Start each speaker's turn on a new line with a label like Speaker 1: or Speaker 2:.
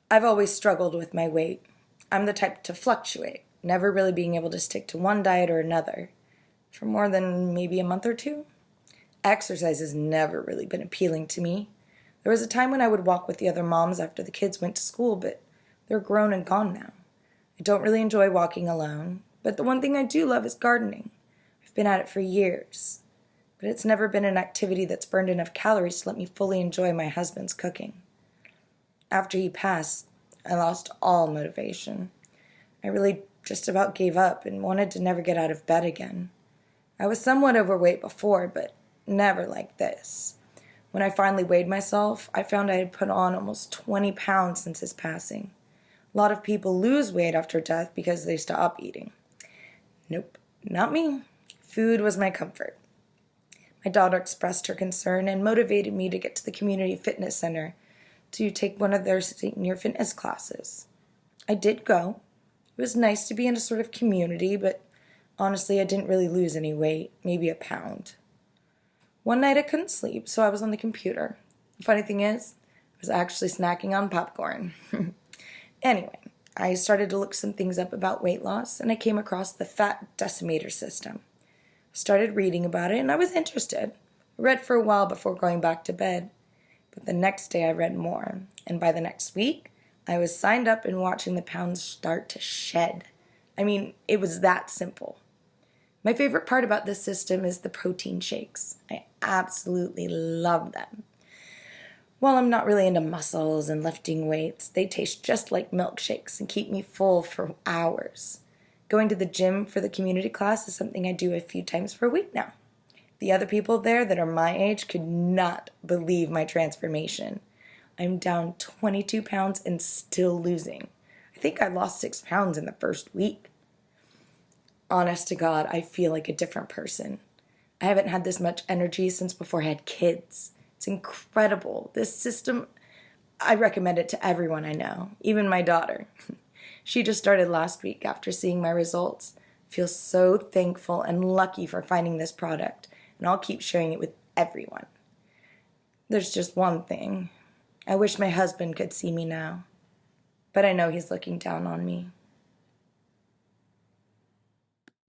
Speaker 1: I've always struggled with my weight. I'm the type to fluctuate, never really being able to stick to one diet or another for more than maybe a month or two. Exercise has never really been appealing to me. There was a time when I would walk with the other moms after the kids went to school, but they're grown and gone now. I don't really enjoy walking alone, but the one thing I do love is gardening. I've been at it for years, but it's never been an activity that's burned enough calories to let me fully enjoy my husband's cooking. After he passed, I lost all motivation. I really just about gave up and wanted to never get out of bed again. I was somewhat overweight before, but never like this. When I finally weighed myself, I found I had put on almost 20 pounds since his passing. A lot of people lose weight after death because they stop eating. Nope, not me. Food was my comfort. My daughter expressed her concern and motivated me to get to the community fitness center to take one of their senior fitness classes. I did go. It was nice to be in a sort of community, but honestly, I didn't really lose any weight, maybe a pound. One night I couldn't sleep, so I was on the computer. The funny thing is, I was actually snacking on popcorn. Anyway, I started to look some things up about weight loss, and I came across the fat decimator system. I started reading about it, and I was interested. I read for a while before going back to bed, but the next day I read more, and by the next week, I was signed up and watching the pounds start to shed. I mean, it was that simple. My favorite part about this system is the protein shakes. I absolutely love them. While I'm not really into muscles and lifting weights, they taste just like milkshakes and keep me full for hours. Going to the gym for the community class is something I do a few times per week now. The other people there that are my age could not believe my transformation. I'm down 22 pounds and still losing. I think I lost 6 pounds in the first week. Honest to God, I feel like a different person. I haven't had this much energy since before I had kids. It's incredible. This system, I recommend it to everyone I know, even my daughter. She just started last week after seeing my results. I feel so thankful and lucky for finding this product, and I'll keep sharing it with everyone. There's just one thing. I wish my husband could see me now, but I know he's looking down on me.